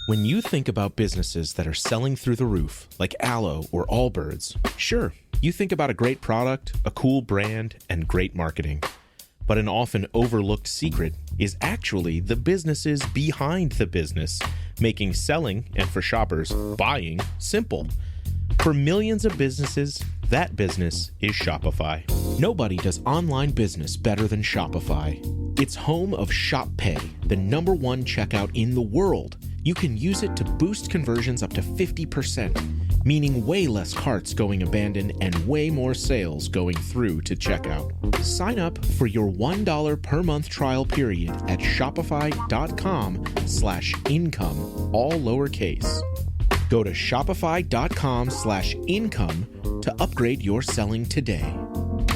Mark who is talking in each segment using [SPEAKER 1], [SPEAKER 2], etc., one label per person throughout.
[SPEAKER 1] When you think about businesses that are selling through the roof, like Aloe or Allbirds, sure, you think about a great product, a cool brand, and great marketing. But an often overlooked secret is actually the businesses behind the business, making selling, and for shoppers, buying, simple. For millions of businesses, that business is Shopify. Nobody does online business better than Shopify. It's home of Shop Pay, the #1 checkout in the world. You can use it to boost conversions up to 50%, meaning way less carts going abandoned and way more sales going through to checkout. Sign up for your $1 per month trial period at shopify.com/income, all lowercase. Go to shopify.com/income to upgrade your selling today.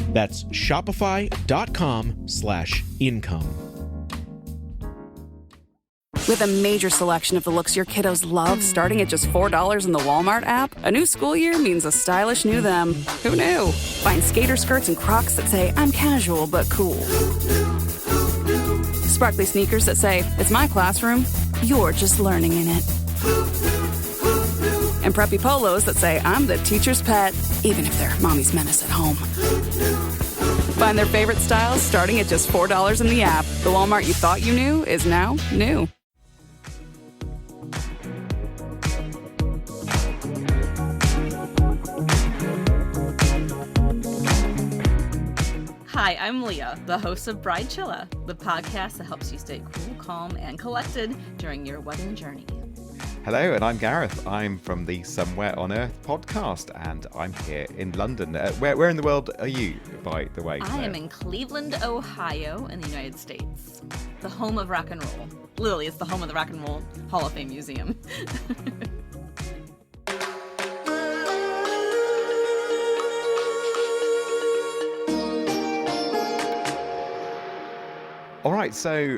[SPEAKER 1] That's shopify.com/income.
[SPEAKER 2] With a major selection of the looks your kiddos love, starting at just $4 in the Walmart app, a new school year means a stylish new them. Who knew? Find skater skirts and Crocs that say, I'm casual but cool. Sparkly sneakers that say, it's my classroom, you're just learning in it. And preppy polos that say, I'm the teacher's pet, even if they're mommy's menace at home. Find their favorite styles starting at just $4 in the app. The Walmart you thought you knew is now new.
[SPEAKER 3] Hi, I'm Leah, the host of Bridechilla, the podcast that helps you stay cool, calm, and collected during your wedding journey.
[SPEAKER 4] Hello, and I'm Gareth. I'm from the Somewhere on Earth podcast, and I'm here in London. Where in the world are you, by the way?
[SPEAKER 3] I am in Cleveland, Ohio, in the United States, the home of rock and roll. Literally, it's the home of the Rock and Roll Hall of Fame Museum.
[SPEAKER 4] All right, so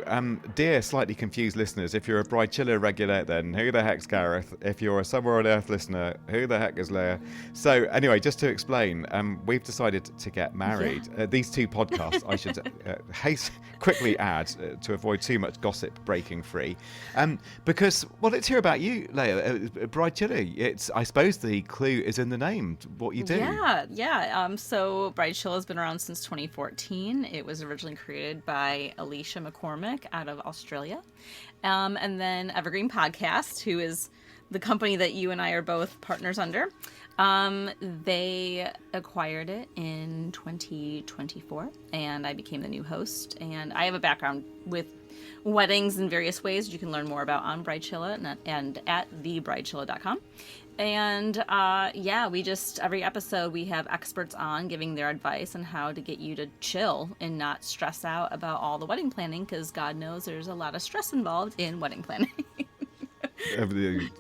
[SPEAKER 4] dear slightly confused listeners, if you're a Bridechilla regular, then who the heck's Gareth? If you're a Somewhere on Earth listener, who the heck is Leah? So anyway, just to explain, we've decided to get married.
[SPEAKER 3] Yeah.
[SPEAKER 4] These two podcasts, I should quickly add to avoid too much gossip breaking free. Because, well, let's hear about you, Leah. Bridechilla, I suppose the clue is in the name, what you do.
[SPEAKER 3] Yeah. So Bridechilla has been around since 2014. It was originally created by Alicia McCormick out of Australia. And then Evergreen Podcast, who is the company that you and I are both partners under. They acquired it in 2024, and I became the new host. And I have a background with weddings in various ways you can learn more about on Bridechilla and at thebridechilla.com. And we just, every episode we have experts on giving their advice on how to get you to chill and not stress out about all the wedding planning, because God knows there's a lot of stress involved in wedding planning.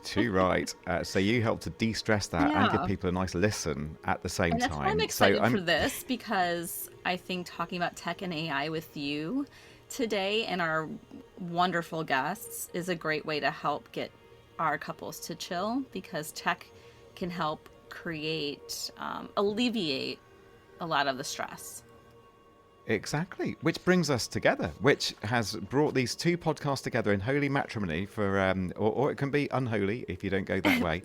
[SPEAKER 4] Too right. So you help to de-stress that and give people a nice listen at the same
[SPEAKER 3] and that's
[SPEAKER 4] time.
[SPEAKER 3] Why I'm excited for this, because I think talking about tech and AI with you today and our wonderful guests is a great way to help get our couples to chill, because tech can help alleviate a lot of the stress.
[SPEAKER 4] Exactly, which brings us together, which has brought these two podcasts together in holy matrimony for, or it can be unholy if you don't go that way,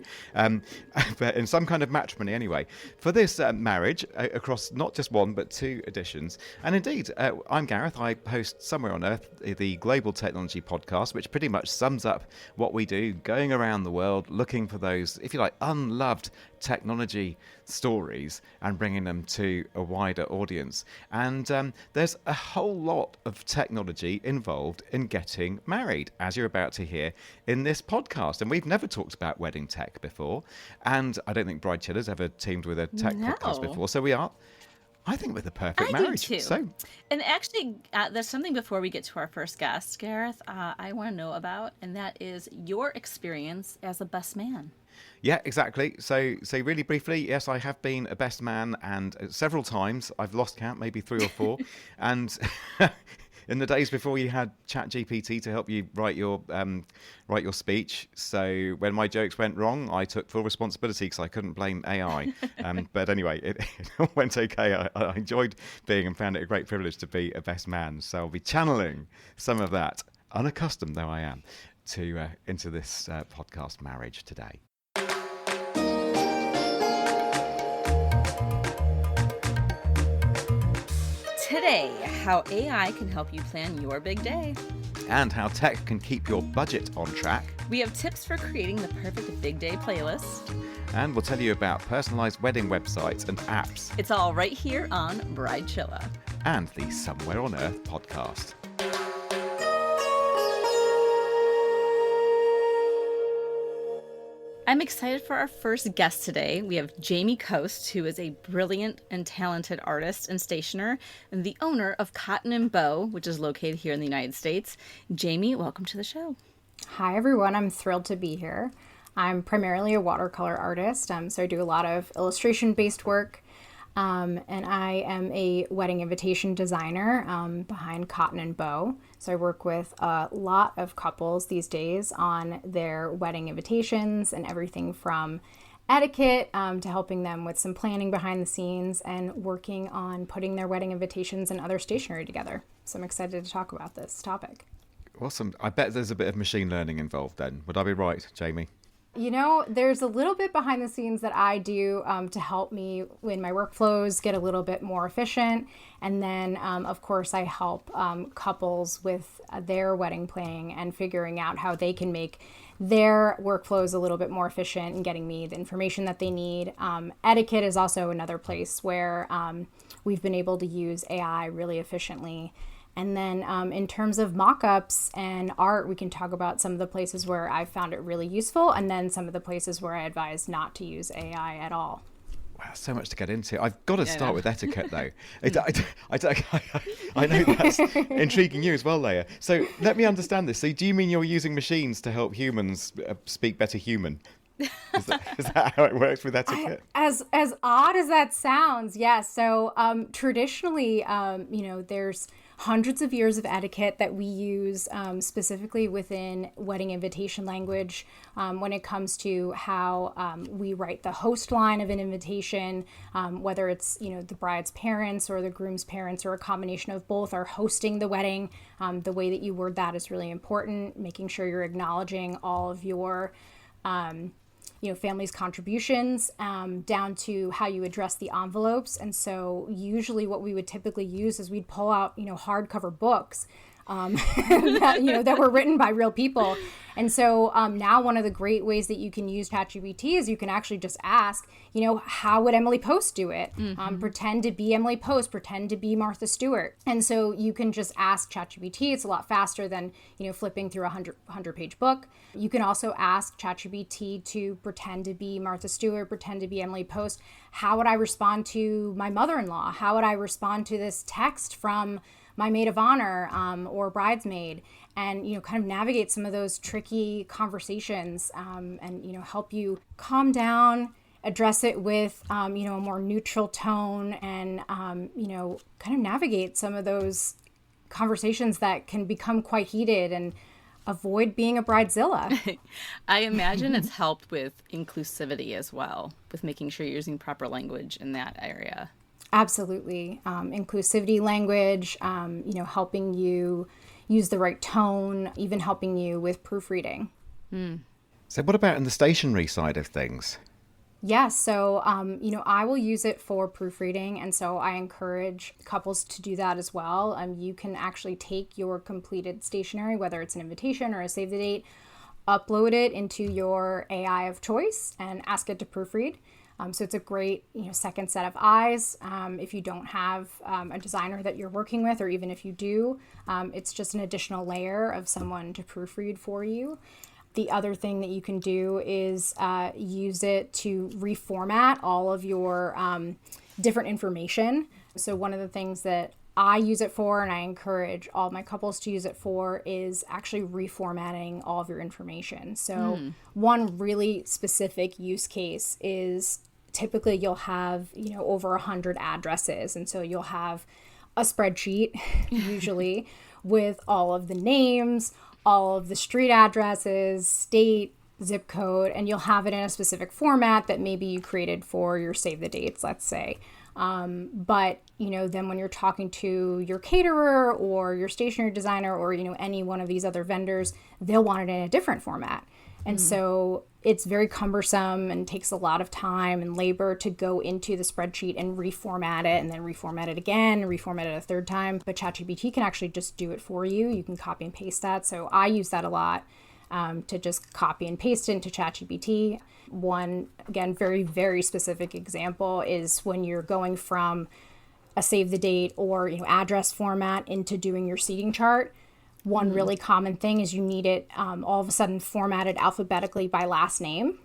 [SPEAKER 4] but in some kind of matrimony anyway, for this marriage across not just one but two editions. And indeed, I'm Gareth. I host Somewhere on Earth, the global technology podcast, which pretty much sums up what we do, going around the world looking for those, if you like, unloved technology stories and bringing them to a wider audience. And there's a whole lot of technology involved in getting married, as you're about to hear in this podcast. And we've never talked about wedding tech before, and I don't think Bridechilla's ever teamed with a tech podcast before, so I think we're the perfect marriage.
[SPEAKER 3] Do too.
[SPEAKER 4] So,
[SPEAKER 3] and actually, there's something before we get to our first guest, Gareth, I want to know about, and that is your experience as a best man.
[SPEAKER 4] Yeah, exactly. So really briefly, yes, I have been a best man, and several times I've lost count, maybe 3 or 4. And in the days before you had ChatGPT to help you write your speech. So when my jokes went wrong, I took full responsibility because I couldn't blame AI. But anyway, it all went okay. I enjoyed being and found it a great privilege to be a best man. So I'll be channeling some of that, unaccustomed though I am, into this podcast marriage today.
[SPEAKER 3] Today, how AI can help you plan your big day.
[SPEAKER 4] And how tech can keep your budget on track.
[SPEAKER 3] We have tips for creating the perfect big day playlist.
[SPEAKER 4] And we'll tell you about personalized wedding websites and apps.
[SPEAKER 3] It's all right here on Bridechilla
[SPEAKER 4] And the Somewhere on Earth podcast.
[SPEAKER 3] I'm excited for our first guest today. We have Jaime Coast, who is a brilliant and talented artist and stationer, and the owner of Cotton and Bow, which is located here in the United States. Jaime, welcome to the show.
[SPEAKER 5] Hi, everyone. I'm thrilled to be here. I'm primarily a watercolor artist, so I do a lot of illustration-based work, and I am a wedding invitation designer behind Cotton and Bow. So I work with a lot of couples these days on their wedding invitations and everything from etiquette to helping them with some planning behind the scenes and working on putting their wedding invitations and other stationery together. So I'm excited to talk about this topic.
[SPEAKER 4] Awesome. I bet there's a bit of machine learning involved then. Would I be right, Jaime?
[SPEAKER 5] You know, there's a little bit behind the scenes that I do to help me when my workflows get a little bit more efficient. And then, of course, I help couples with their wedding planning and figuring out how they can make their workflows a little bit more efficient and getting me the information that they need. Etiquette is also another place where we've been able to use AI really efficiently. And then in terms of mock-ups and art, we can talk about some of the places where I found it really useful and then some of the places where I advise not to use AI at all.
[SPEAKER 4] Wow, so much to get into. I've got to start with etiquette, though. I know that's intriguing you as well, Leah. So let me understand this. So do you mean you're using machines to help humans speak better human? Is that how it works with etiquette?
[SPEAKER 5] As odd as that sounds, yes. So traditionally, there's hundreds of years of etiquette that we use specifically within wedding invitation language when it comes to how we write the host line of an invitation, whether it's, the bride's parents or the groom's parents or a combination of both are hosting the wedding. The way that you word that is really important, making sure you're acknowledging all of your family's contributions down to how you address the envelopes. And so usually what we would typically use is we'd pull out, hardcover books that were written by real people. And so now one of the great ways that you can use ChatGPT is you can actually just ask, how would Emily Post do it? Mm-hmm. Pretend to be Emily Post, pretend to be Martha Stewart. And so you can just ask ChatGPT. It's a lot faster than, flipping through a 100-page book. You can also ask ChatGPT to pretend to be Martha Stewart, pretend to be Emily Post. How would I respond to my mother-in-law? How would I respond to this text from my maid of honor or bridesmaid, and kind of navigate some of those tricky conversations and help you calm down, address it with a more neutral tone, and kind of navigate some of those conversations that can become quite heated and avoid being a bridezilla.
[SPEAKER 3] I imagine it's helped with inclusivity as well, with making sure you're using proper language in that area.
[SPEAKER 5] Absolutely. Inclusivity language, helping you use the right tone, even helping you with proofreading.
[SPEAKER 4] So what about in the stationery side of things?
[SPEAKER 5] Yes. So, I will use it for proofreading. And so I encourage couples to do that as well. You can actually take your completed stationery, whether it's an invitation or a save the date, upload it into your AI of choice and ask it to proofread. So it's a great, second set of eyes. If you don't have a designer that you're working with, or even if you do, it's just an additional layer of someone to proofread for you. The other thing that you can do is use it to reformat all of your different information. So one of the things that I use it for, and I encourage all my couples to use it for, is actually reformatting all of your information. So one really specific use case is typically you'll have, over 100 addresses. And so you'll have a spreadsheet, usually, with all of the names, all of the street addresses, state, zip code, and you'll have it in a specific format that maybe you created for your save the dates, let's say. But, then when you're talking to your caterer or your stationery designer or, any one of these other vendors, they'll want it in a different format. And so it's very cumbersome and takes a lot of time and labor to go into the spreadsheet and reformat it and then reformat it again and reformat it a third time. But ChatGPT can actually just do it for you. You can copy and paste that. So I use that a lot to just copy and paste it into ChatGPT. One, again, very, very specific example is when you're going from a save the date or address format into doing your seating chart. One really common thing is you need it all of a sudden formatted alphabetically by last name,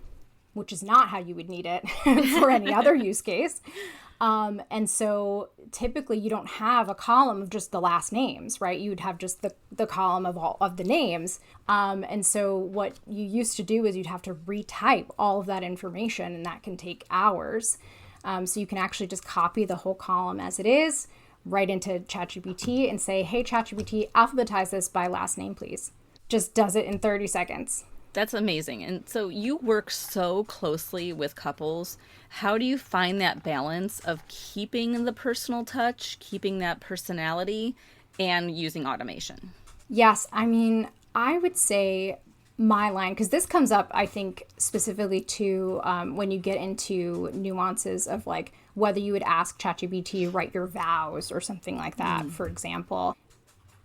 [SPEAKER 5] which is not how you would need it for any other use case. And so typically you don't have a column of just the last names, right? You'd have just the column of all of the names. And so what you used to do is you'd have to retype all of that information, and that can take hours. So you can actually just copy the whole column as it is, right into ChatGPT and say, hey, ChatGPT, alphabetize this by last name, please. Just does it in 30 seconds.
[SPEAKER 3] That's amazing. And so you work so closely with couples. How do you find that balance of keeping the personal touch, keeping that personality, and using automation?
[SPEAKER 5] Yes. I mean, I would say my line, because this comes up, I think, specifically to when you get into nuances of like whether you would ask ChatGPT write your vows or something like that, for example.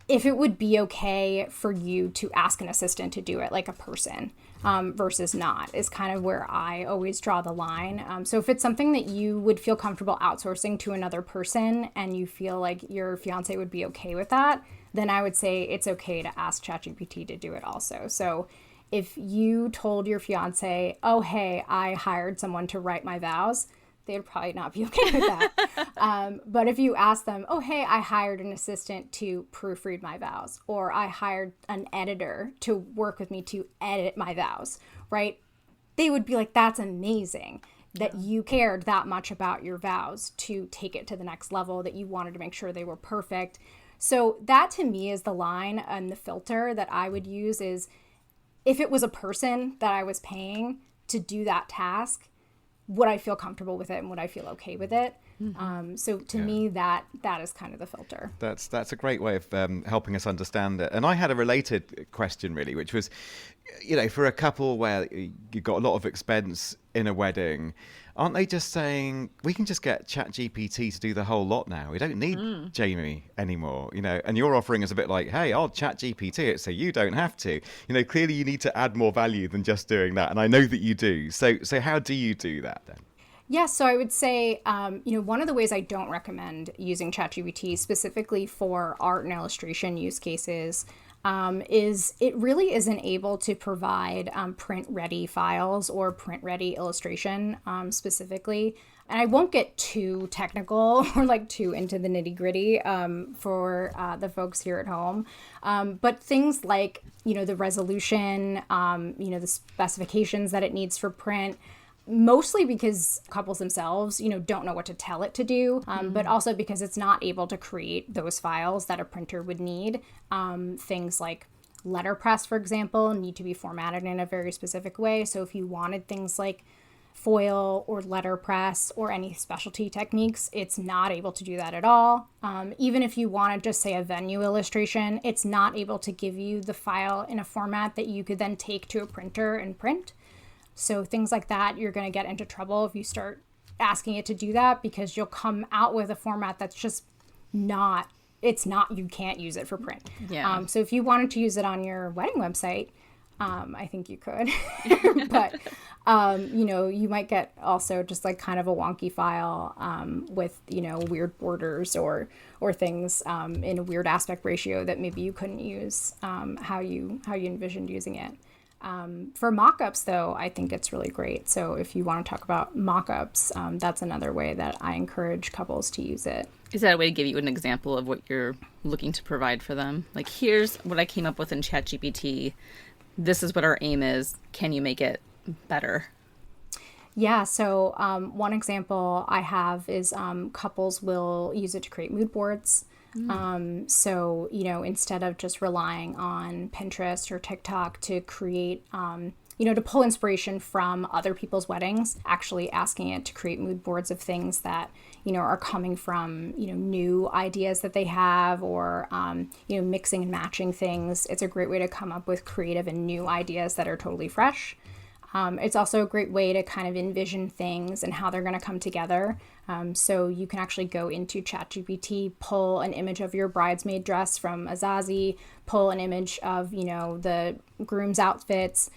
[SPEAKER 5] If it would be okay for you to ask an assistant to do it like a person versus not is kind of where I always draw the line. So if it's something that you would feel comfortable outsourcing to another person and you feel like your fiance would be okay with that, then I would say it's okay to ask ChatGPT to do it also. So if you told your fiance, oh, hey, I hired someone to write my vows, they would probably not be okay with that. But if you ask them, oh, hey, I hired an assistant to proofread my vows, or I hired an editor to work with me to edit my vows, right? They would be like, that's amazing that you cared that much about your vows to take it to the next level, that you wanted to make sure they were perfect. So that to me is the line and the filter that I would use is if it was a person that I was paying to do that task, would I feel comfortable with it and would I feel okay with it? So to me, that is kind of the filter.
[SPEAKER 4] That's a great way of helping us understand it. And I had a related question, really, which was, for a couple where you've got a lot of expense in a wedding, aren't they just saying, we can just get ChatGPT to do the whole lot now? We don't need Jamie anymore, and your offering is a bit like, hey, I'll ChatGPT it so you don't have to. Clearly you need to add more value than just doing that. And I know that you do. So how do you do that then?
[SPEAKER 5] Yeah, so I would say, one of the ways I don't recommend using ChatGPT specifically for art and illustration use cases is it really isn't able to provide print-ready files or print-ready illustration specifically. And I won't get too technical or like too into the nitty-gritty for the folks here at home. But things like, the resolution, the specifications that it needs for print, mostly because couples themselves, don't know what to tell it to do, but also because it's not able to create those files that a printer would need. Things like letterpress, for example, need to be formatted in a very specific way. So if you wanted things like foil or letterpress or any specialty techniques, it's not able to do that at all. Even if you want to just say a venue illustration, it's not able to give you the file in a format that you could then take to a printer and print. So things like that, you're going to get into trouble if you start asking it to do that, because you'll come out with a format that's just you can't use it for print. Yeah. So if you wanted to use it on your wedding website, I think you could. But, you might get also just like kind of a wonky file with, weird borders or things in a weird aspect ratio that maybe you couldn't use how you envisioned using it. For mock-ups, though, I think it's really great. So if you want to talk about mock-ups, that's another way that I encourage couples to use it.
[SPEAKER 3] Is that a way to give you an example of what you're looking to provide for them? Like, here's what I came up with in ChatGPT. This is what our aim is. Can you make it better?
[SPEAKER 5] Yeah, so one example I have is couples will use it to create mood boards. So, instead of just relying on Pinterest or TikTok to create to pull inspiration from other people's weddings, actually asking it to create mood boards of things that, are coming from, new ideas that they have, or, mixing and matching things. It's a great way to come up with creative and new ideas that are totally fresh. It's also a great way to kind of envision things and how they're going to come together. So you can actually go into ChatGPT, pull an image of your bridesmaid dress from Azazi, pull an image of, the groom's outfits,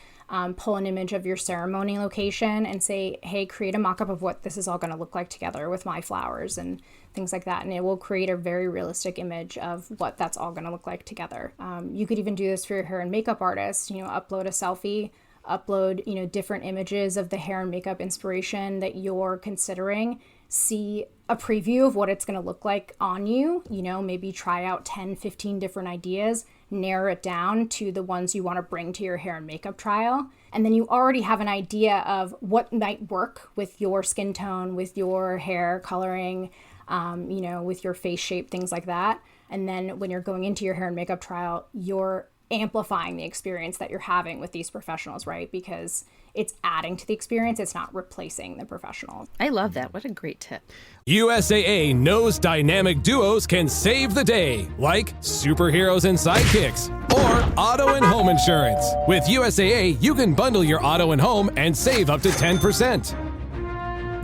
[SPEAKER 5] pull an image of your ceremony location and say, hey, create a mock-up of what this is all going to look like together with my flowers and things like that. And it will create a very realistic image of what that's all going to look like together. You could even do this for your hair and makeup artist, upload a selfie, upload, different images of the hair and makeup inspiration that you're considering, see a preview of what it's going to look like on you, maybe try out 10, 15 different ideas, narrow it down to the ones you want to bring to your hair and makeup trial. And then you already have an idea of what might work with your skin tone, with your hair coloring, with your face shape, things like that. And then when you're going into your hair and makeup trial, you're amplifying the experience that you're having with these professionals, right? Because it's adding to the experience. It's not replacing the professional.
[SPEAKER 3] I love that. What a great tip.
[SPEAKER 6] USAA knows dynamic duos can save the day, like superheroes and sidekicks, or auto and home insurance. With USAA, you can bundle your auto and home and save up to 10%.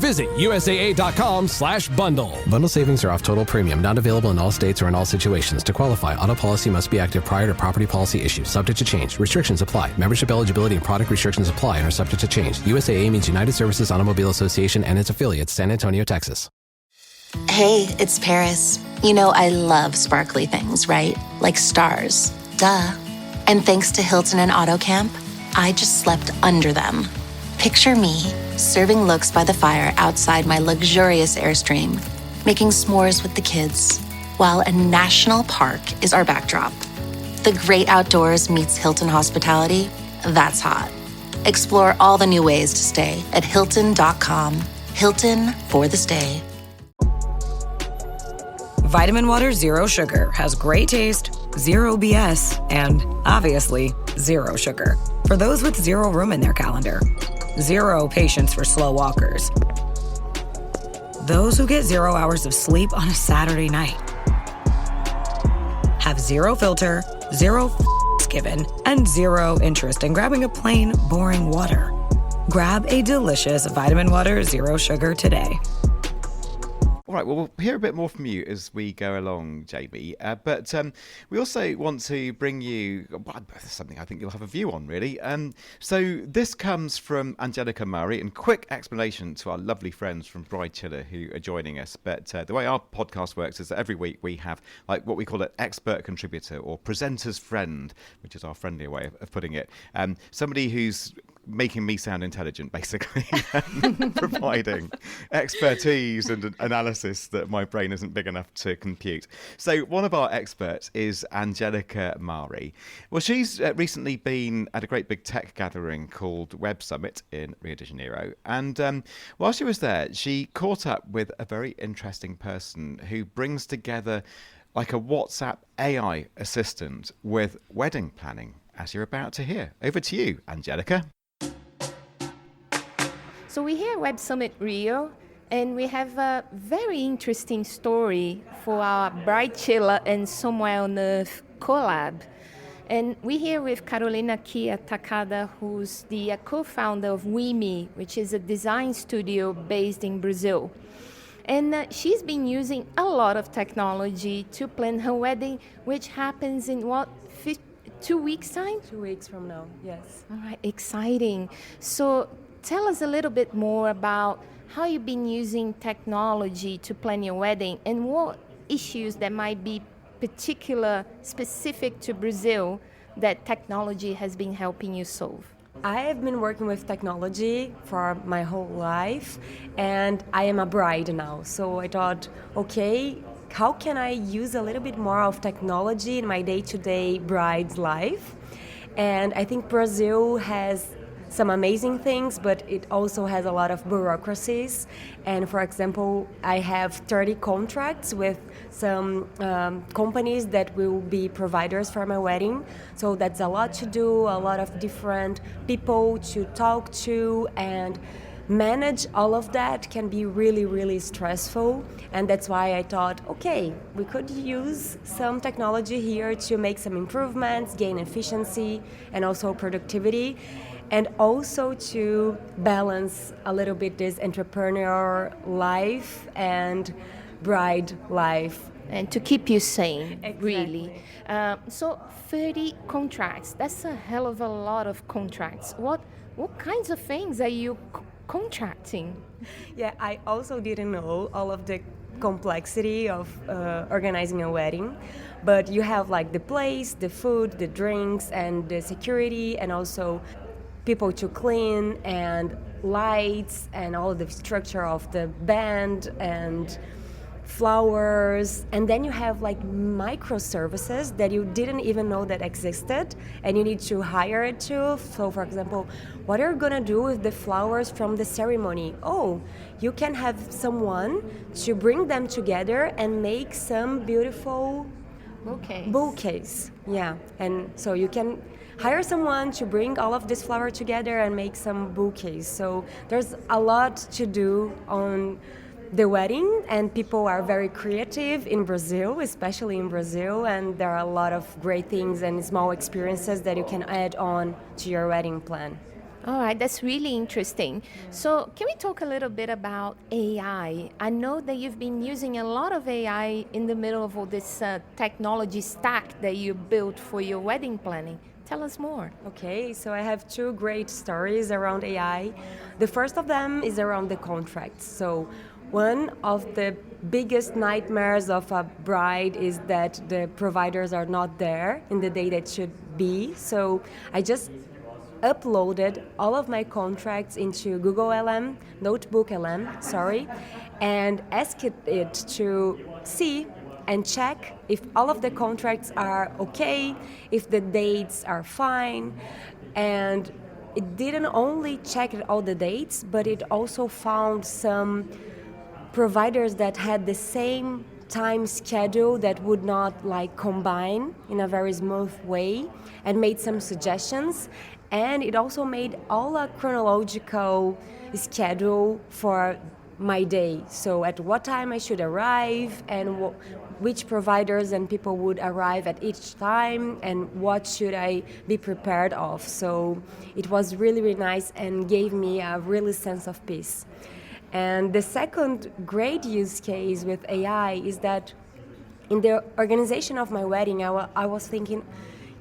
[SPEAKER 6] Visit USAA.com/bundle.
[SPEAKER 7] Bundle savings are off total premium, not available in all states or in all situations. To qualify, auto policy must be active prior to property policy issue, subject to change. Restrictions apply. Membership eligibility and product restrictions apply and are subject to change. USAA means United Services Automobile Association and its affiliates, San Antonio, Texas.
[SPEAKER 8] Hey, it's Paris. I love sparkly things, right? Like stars. Duh. And thanks to Hilton and Auto Camp, I just slept under them. Picture me serving looks by the fire outside my luxurious Airstream, making s'mores with the kids, while a national park is our backdrop. The great outdoors meets Hilton hospitality. That's hot. Explore all the new ways to stay at Hilton.com. Hilton for the stay.
[SPEAKER 9] Vitamin Water Zero Sugar has great taste, zero BS, and obviously zero sugar. For those with zero room in their calendar. Zero patience for slow walkers. Those who get 0 hours of sleep on a Saturday night. Have zero filter, zero given, and zero interest in grabbing a plain, boring water. Grab a delicious Vitamin Water Zero Sugar today.
[SPEAKER 4] All right, well, we'll hear a bit more from you as we go along, Jamie. But we also want to bring you something I think you'll have a view on, really. So this comes from Angelica Murray, and quick explanation to our lovely friends from Bridechilla who are joining us. But the way our podcast works is that every week we have like what we call an expert contributor or presenter's friend, which is our friendlier way of putting it. Somebody who's making me sound intelligent, basically, providing expertise and analysis that my brain isn't big enough to compute. So one of our experts is Angelica Mari. Well, she's recently been at a great big tech gathering called Web Summit in Rio de Janeiro. And while she was there, she caught up with a very interesting person who brings together like a WhatsApp AI assistant with wedding planning, as you're about to hear. Over to you, Angelica.
[SPEAKER 10] So we're here at Web Summit Rio, and we have a very interesting story for our Bridechilla and Somewhere on Earth collab. And we're here with Carolina Kia Takada, who's the co-founder of WeMe, which is a design studio based in Brazil. And she's been using a lot of technology to plan her wedding, which happens in 2 weeks' time?
[SPEAKER 11] 2 weeks from now, yes.
[SPEAKER 10] All right, exciting. So tell us a little bit more about how you've been using technology to plan your wedding and what issues that might be specific to Brazil that technology has been helping you solve.
[SPEAKER 11] I have been working with technology for my whole life, and I am a bride now. So I thought, okay, how can I use a little bit more of technology in my day-to-day bride's life? And I think Brazil has some amazing things, but it also has a lot of bureaucracies. And for example, I have 30 contracts with some companies that will be providers for my wedding. So that's a lot to do, a lot of different people to talk to, and manage all of that can be really, really stressful. And that's why I thought, okay, we could use some technology here to make some improvements, gain efficiency, and also productivity, and also to balance a little bit this entrepreneur life and bride life.
[SPEAKER 10] And to keep you sane,
[SPEAKER 11] Exactly.
[SPEAKER 10] really. So 30 contracts, that's a hell of a lot of contracts. What kinds of things are you contracting?
[SPEAKER 11] Yeah, I also didn't know all of the complexity of organizing a wedding, but you have like the place, the food, the drinks, and the security, and also people to clean, and lights, and all the structure of the band, and flowers. And then you have like microservices that you didn't even know that existed, and you need to hire it too. So for example, what are you gonna do with the flowers from the ceremony? Oh, you can have someone to bring them together and make some beautiful bouquets. Yeah, and so you can hire someone to bring all of this flower together and make some bouquets. So there's a lot to do on the wedding, and people are very creative in Brazil, especially in Brazil, and there are a lot of great things and small experiences that you can add on to your wedding plan.
[SPEAKER 10] All right, that's really interesting. So can we talk a little bit about AI? I know that you've been using a lot of AI in the middle of all this technology stack that you built for your wedding planning. Tell us more.
[SPEAKER 11] Okay, so I have two great stories around AI. The first of them is around the contracts. So one of the biggest nightmares of a bride is that the providers are not there in the day that should be. So I just uploaded all of my contracts into Google LM, Notebook LM, and asked it to see and check if all of the contracts are okay, if the dates are fine. And it didn't only check all the dates, but it also found some providers that had the same time schedule that would not like combine in a very smooth way, and made some suggestions. And it also made all a chronological schedule for my day. So at what time I should arrive, and which providers and people would arrive at each time, and what should I be prepared of. So it was really, really nice and gave me a really sense of peace. And the second great use case with AI is that in the organization of my wedding, I was thinking,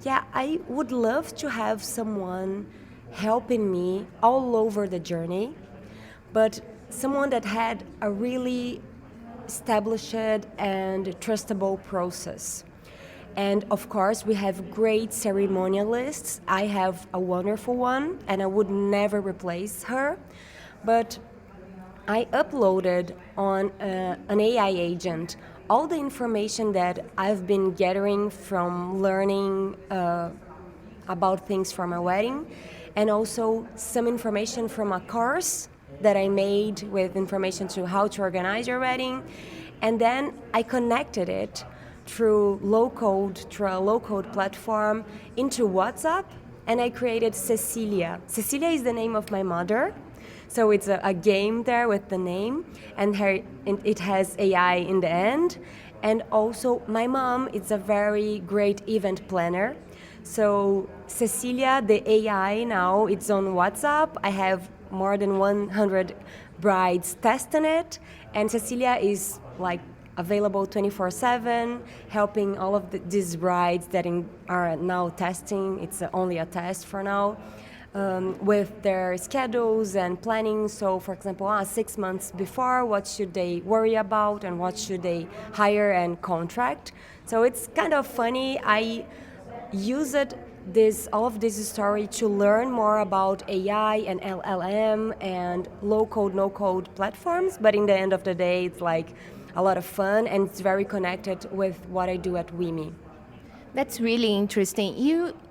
[SPEAKER 11] yeah, I would love to have someone helping me all over the journey, but someone that had a really established and trustable process. And of course, we have great ceremonialists. I have a wonderful one, and I would never replace her. But I uploaded on an AI agent all the information that I've been gathering from learning about things for my wedding, and also some information from a course that I made with information to how to organize your wedding. And then I connected it through a low-code platform into WhatsApp, and I created Cecilia. Cecilia is the name of my mother. So it's a game there with the name, and it has AI in the end. And also my mom is a very great event planner. So Cecilia, the AI now, it's on WhatsApp. I have more than 100 brides testing it, and Cecilia is like available 24/7, helping all of these brides that are now testing. It's only a test for now. With their schedules and planning. So, for example, 6 months before, what should they worry about and what should they hire and contract? So it's kind of funny. I used all of this story to learn more about AI and LLM and low-code, no-code platforms. But in the end of the day, it's like a lot of fun, and it's very connected with what I do at WIMI.
[SPEAKER 10] That's really interesting.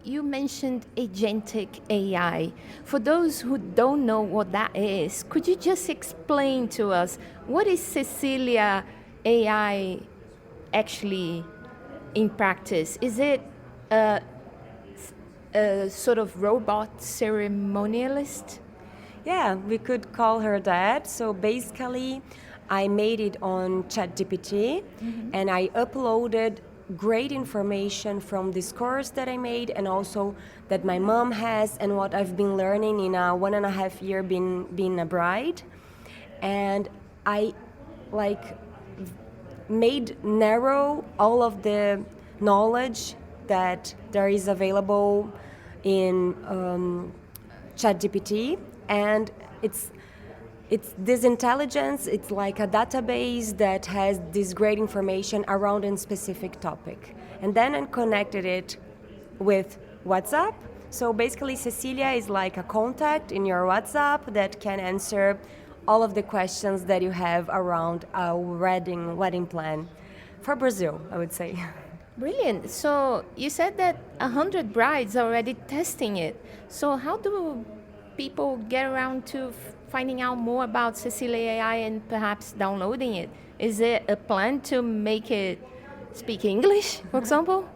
[SPEAKER 10] you mentioned agentic AI. For those who don't know what that is, could you just explain to us what is Cecilia AI actually in practice? Is it a sort of robot ceremonialist?
[SPEAKER 11] Yeah, we could call her that. So basically, I made it on ChatGPT, and I uploaded great information from this course that I made, and also that my mom has, and what I've been learning in a 1.5 year being a bride. And I made narrow all of the knowledge that there is available in ChatGPT, and it's this intelligence. It's like a database that has this great information around a specific topic, and then I connected it with WhatsApp. So basically, Cecilia is like a contact in your WhatsApp that can answer all of the questions that you have around a wedding plan for Brazil, I would say.
[SPEAKER 10] Brilliant. So you said that 100 brides are already testing it. So how do people get around to finding out more about Cecilia AI and perhaps downloading it? Is it a plan to make it speak English, for example?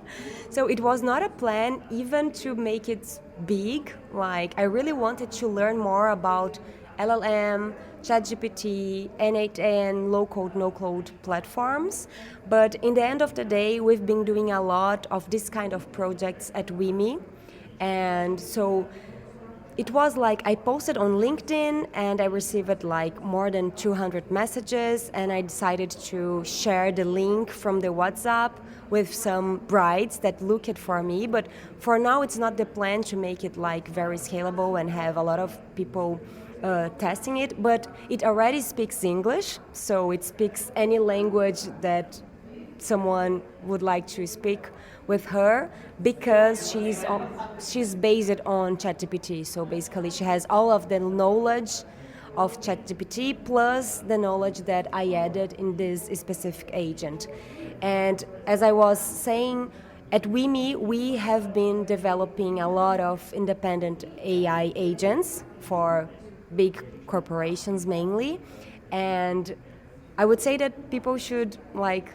[SPEAKER 11] So it was not a plan even to make it big. Like, I really wanted to learn more about LLM, ChatGPT, N8N, low-code, no-code platforms. But in the end of the day, we've been doing a lot of this kind of projects at WIMI. And so it was like I posted on LinkedIn and I received like more than 200 messages, and I decided to share the link from the WhatsApp with some brides that look it for me. But for now, it's not the plan to make it like very scalable and have a lot of people testing it, but it already speaks English, so it speaks any language that someone would like to speak with her, because she's based on ChatGPT. So basically, she has all of the knowledge of ChatGPT plus the knowledge that I added in this specific agent. And as I was saying, at WIMI, we have been developing a lot of independent AI agents for big corporations mainly, and I would say that people should like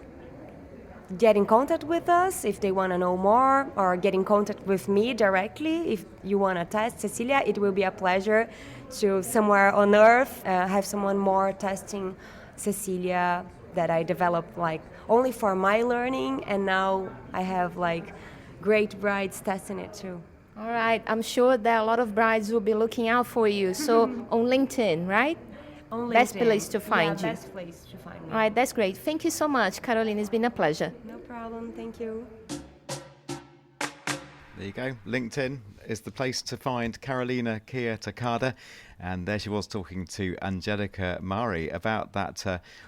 [SPEAKER 11] get in contact with us if they want to know more, or get in contact with me directly if you want to test Cecilia. It will be a pleasure to somewhere on earth have someone more testing Cecilia that I developed like only for my learning, and now I have like great brides testing it too.
[SPEAKER 10] All right, I'm sure that a lot of brides will be looking out for you. So on LinkedIn, right?
[SPEAKER 11] On LinkedIn.
[SPEAKER 10] Best place to find you.
[SPEAKER 11] Best place to find me.
[SPEAKER 10] All right, that's great. Thank you so much, Caroline. It's been a pleasure.
[SPEAKER 11] No problem. Thank you.
[SPEAKER 4] There you go. LinkedIn is the place to find Carolina Kia Takada. And there she was talking to Angelica Mari about that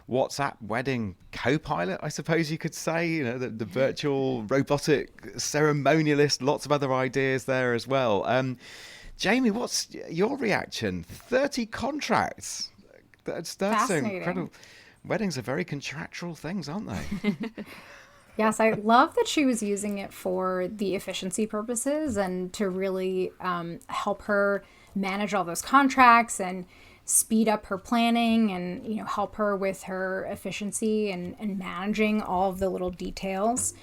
[SPEAKER 4] WhatsApp wedding co-pilot, I suppose you could say, you know, the virtual robotic ceremonialist, lots of other ideas there as well. Jaime, what's your reaction? 30 contracts. That's incredible. Weddings are very contractual things, aren't they?
[SPEAKER 5] Yes, I love that she was using it for the efficiency purposes and to really help her manage all those contracts and speed up her planning and, you know, help her with her efficiency and managing all of the little details.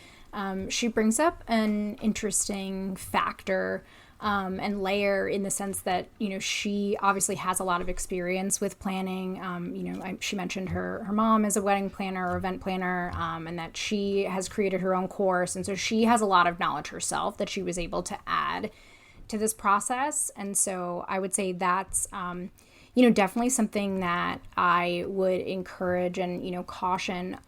[SPEAKER 5] She brings up an interesting factor and layer in the sense that, you know, she obviously has a lot of experience with planning. You know, she mentioned her mom is a wedding planner or event planner, and that she has created her own course. And so she has a lot of knowledge herself that she was able to add to this process. And so I would say that's, you know, definitely something that I would encourage and, you know, caution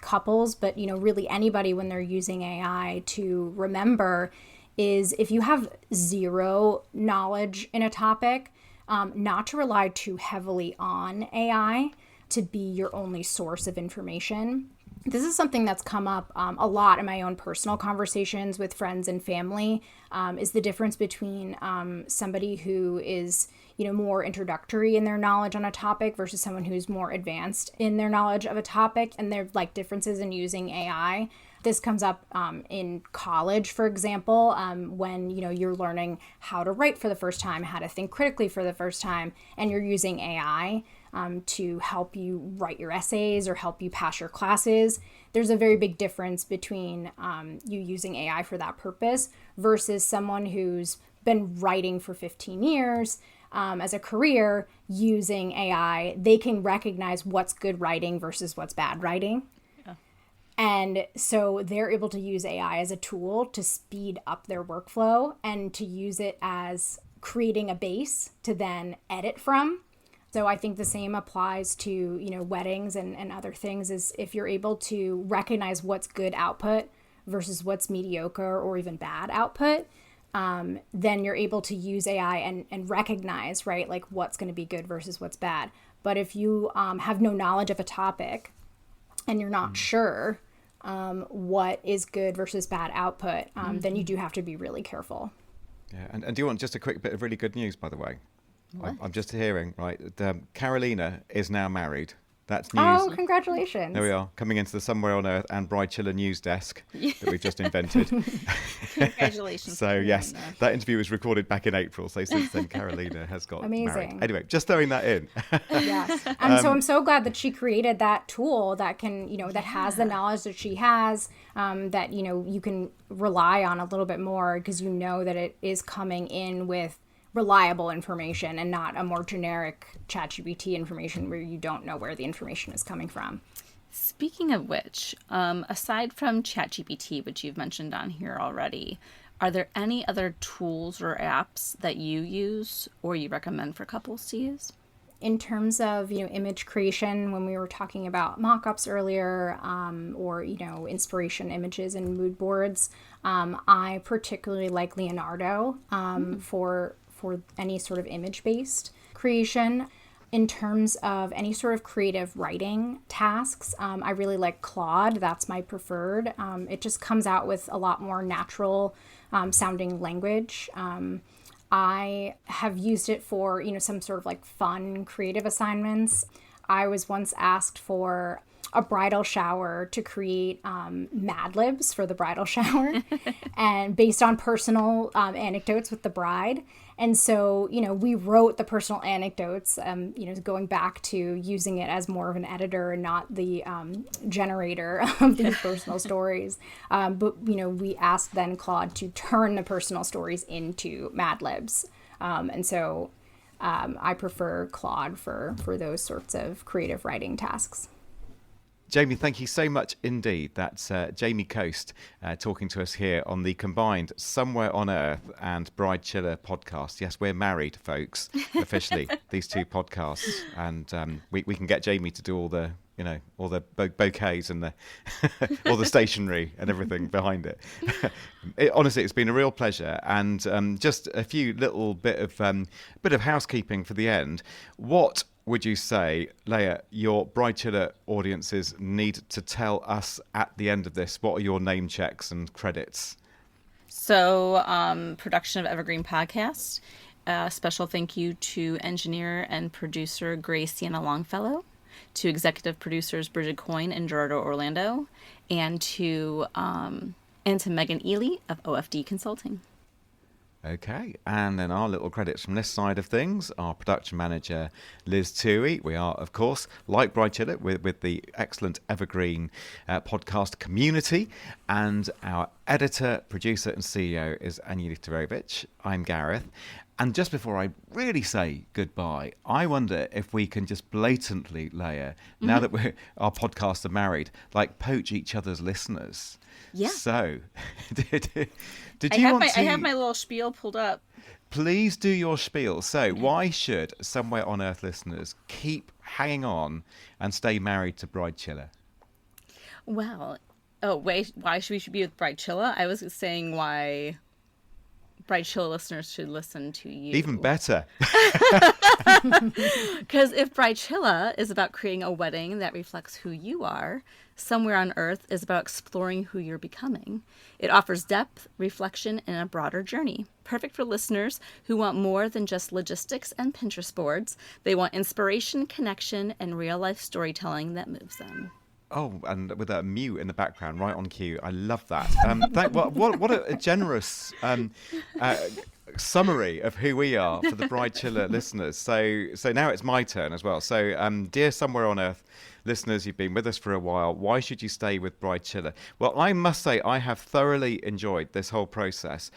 [SPEAKER 5] couples, but, you know, really anybody when they're using AI to remember is if you have zero knowledge in a topic, not to rely too heavily on AI to be your only source of information. This is something that's come up a lot in my own personal conversations with friends and family, is the difference between somebody who is, you know, more introductory in their knowledge on a topic versus someone who's more advanced in their knowledge of a topic, and there's like differences in using AI. This comes up in college, for example, when you're learning how to write for the first time, how to think critically for the first time, and you're using AI to help you write your essays or help you pass your classes. There's a very big difference between you using AI for that purpose versus someone who's been writing for 15 years as a career using AI. They can recognize what's good writing versus what's bad writing. And so they're able to use AI as a tool to speed up their workflow and to use it as creating a base to then edit from. So I think the same applies to, weddings and other things, is if you're able to recognize what's good output versus what's mediocre or even bad output, then you're able to use AI and recognize, right, like what's going to be good versus what's bad. But if you have no knowledge of a topic and you're not sure what is good versus bad output, then you do have to be really careful.
[SPEAKER 4] Yeah, and do you want just a quick bit of really good news, by the way? I'm just hearing, right, Carolina is now married. That's news.
[SPEAKER 5] Oh, congratulations.
[SPEAKER 4] There we are, coming into the Somewhere on Earth and Bridechilla news desk that we've just invented.
[SPEAKER 3] Congratulations.
[SPEAKER 4] So, yes, that interview was recorded back in April. So since then, Carolina has got married. Anyway, just throwing that in.
[SPEAKER 5] Yes. So I'm so glad that she created that tool that can, that has the knowledge that she has, that, you can rely on a little bit more because you know that it is coming in with reliable information and not a more generic ChatGPT information where you don't know where the information is coming from.
[SPEAKER 3] Speaking of which, aside from ChatGPT, which you've mentioned on here already, are there any other tools or apps that you use or you recommend for couples to use?
[SPEAKER 5] In terms of, image creation, when we were talking about mock-ups earlier, or, inspiration images and mood boards, I particularly like Leonardo for any sort of image-based creation. In terms of any sort of creative writing tasks, I really like Claude. That's my preferred. It just comes out with a lot more natural sounding language. I have used it for, some sort of like fun creative assignments. I was once asked for a bridal shower to create Mad Libs for the bridal shower and based on personal anecdotes with the bride. And so, we wrote the personal anecdotes, going back to using it as more of an editor and not the generator of these personal stories. But, we asked then Claude to turn the personal stories into Mad Libs. And so I prefer Claude for those sorts of creative writing tasks.
[SPEAKER 4] Jaime, thank you so much indeed. That's Jaime Coast talking to us here on the combined Somewhere on Earth and Bridechilla podcast. Yes, we're married, folks, officially, these two podcasts. And we can get Jaime to do all the, all the bouquets and the all the stationery and everything behind it. Honestly, it's been a real pleasure. And just a few little bit of housekeeping for the end. What would you say, Leah, your Bridechilla audiences need to tell us at the end of this? What are your name checks and credits?
[SPEAKER 3] So, production of Evergreen Podcast. Special thank you to engineer and producer Grace Sienna Longfellow, to executive producers Bridget Coyne and Gerardo Orlando, and to Megan Ely of OFD Consulting.
[SPEAKER 4] Okay, and then our little credits from this side of things, our production manager, Liz Toohey. We are, of course, like Bridechilla, with the excellent Evergreen podcast community. And our editor, producer and CEO is Anya Literovich. I'm Gareth. And just before I really say goodbye, I wonder if we can just blatantly, Leah, now that our podcasts are married, like poach each other's listeners.
[SPEAKER 3] Yeah.
[SPEAKER 4] So,
[SPEAKER 3] I have my little spiel pulled up.
[SPEAKER 4] Please do your spiel. So, why should Somewhere on Earth listeners keep hanging on and stay married to Bridechilla?
[SPEAKER 3] Well, why should we be with Bridechilla? I was saying why Bridechilla listeners should listen to you.
[SPEAKER 4] Even better.
[SPEAKER 3] Because if Bridechilla is about creating a wedding that reflects who you are, Somewhere on Earth is about exploring who you're becoming. It offers depth, reflection, and a broader journey. Perfect for listeners who want more than just logistics and Pinterest boards. They want inspiration, connection, and real-life storytelling that moves them.
[SPEAKER 4] Oh, and with a mute in the background, right on cue. I love that. What a generous summary of who we are for the Bridechilla listeners. So now it's my turn as well. So, dear Somewhere on Earth listeners, you've been with us for a while. Why should you stay with Bridechilla? Well, I must say I have thoroughly enjoyed this whole process.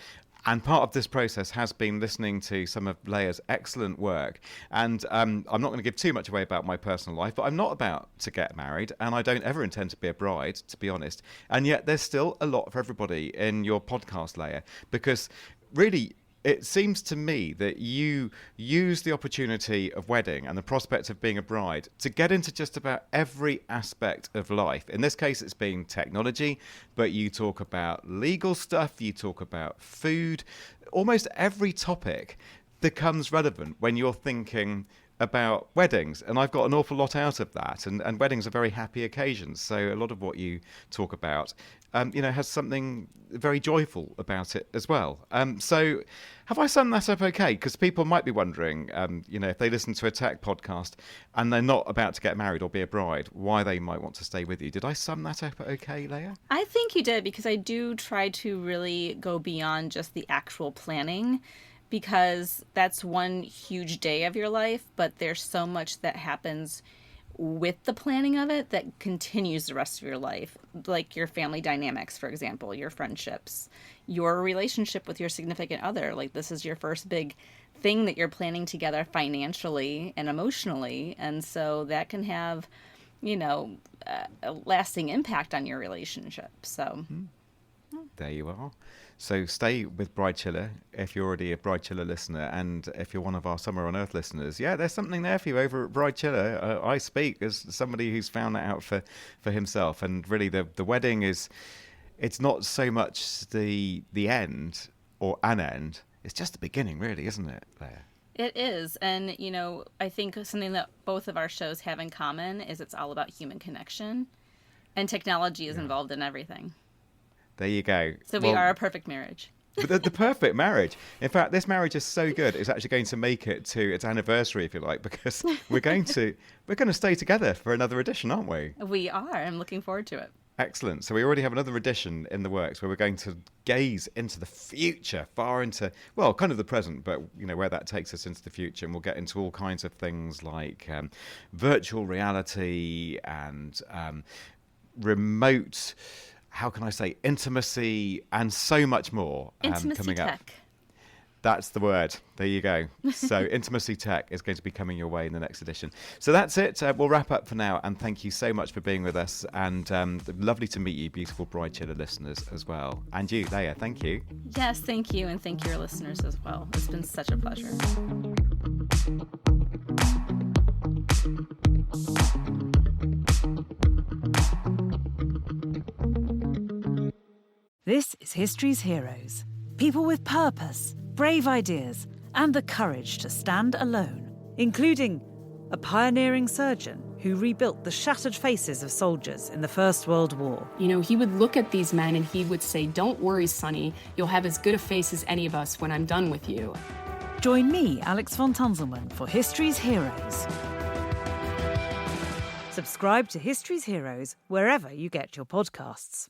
[SPEAKER 4] And part of this process has been listening to some of Leah's excellent work. And I'm not going to give too much away about my personal life, but I'm not about to get married, and I don't ever intend to be a bride, to be honest. And yet there's still a lot for everybody in your podcast, Leah, because really, it seems to me that you use the opportunity of wedding and the prospect of being a bride to get into just about every aspect of life. In this case, it's been technology, but you talk about legal stuff, you talk about food. Almost every topic becomes relevant when you're thinking about weddings, and I've got an awful lot out of that, and weddings are very happy occasions, so a lot of what you talk about has something very joyful about it as well. So have I summed that up okay? Because people might be wondering, if they listen to a tech podcast and they're not about to get married or be a bride, why they might want to stay with you. Did I sum that up okay, Leah?
[SPEAKER 3] I think you did, because I do try to really go beyond just the actual planning, because that's one huge day of your life, but there's so much that happens with the planning of it that continues the rest of your life, like your family dynamics, for example, your friendships, your relationship with your significant other. Like, this is your first big thing that you're planning together financially and emotionally, and so that can have, a lasting impact on your relationship. So
[SPEAKER 4] there you are. So stay with Bridechilla if you're already a Bridechilla listener, and if you're one of our Somewhere on Earth listeners, there's something there for you over at Bridechilla. I speak as somebody who's found that out for himself, and really the wedding it's not so much the end or an end, it's just the beginning, really, isn't it, Leah?
[SPEAKER 3] It is. And, I think something that both of our shows have in common is it's all about human connection, and technology is involved in everything.
[SPEAKER 4] There you go.
[SPEAKER 3] So we are a perfect marriage.
[SPEAKER 4] the perfect marriage. In fact, this marriage is so good, it's actually going to make it to its anniversary, if you like, because we're going to stay together for another edition, aren't we?
[SPEAKER 3] We are. I'm looking forward to it.
[SPEAKER 4] Excellent. So we already have another edition in the works where we're going to gaze into the future, far into, well, kind of the present, but where that takes us into the future. And we'll get into all kinds of things like virtual reality and remote, how can I say, intimacy, and so much more coming up.
[SPEAKER 3] Tech.
[SPEAKER 4] That's the word. There you go. So intimacy tech is going to be coming your way in the next edition. So that's it. We'll wrap up for now. And thank you so much for being with us. And lovely to meet you, beautiful Bridechilla listeners as well. And you, Leah, thank you.
[SPEAKER 3] Yes, thank you. And thank your listeners as well. It's been such a pleasure.
[SPEAKER 12] This is History's Heroes. People with purpose, brave ideas, and the courage to stand alone, including a pioneering surgeon who rebuilt the shattered faces of soldiers in the First World War.
[SPEAKER 13] He would look at these men and he would say, "Don't worry, Sonny, you'll have as good a face as any of us when I'm done with you."
[SPEAKER 12] Join me, Alex von Tunzelmann, for History's Heroes. Subscribe to History's Heroes wherever you get your podcasts.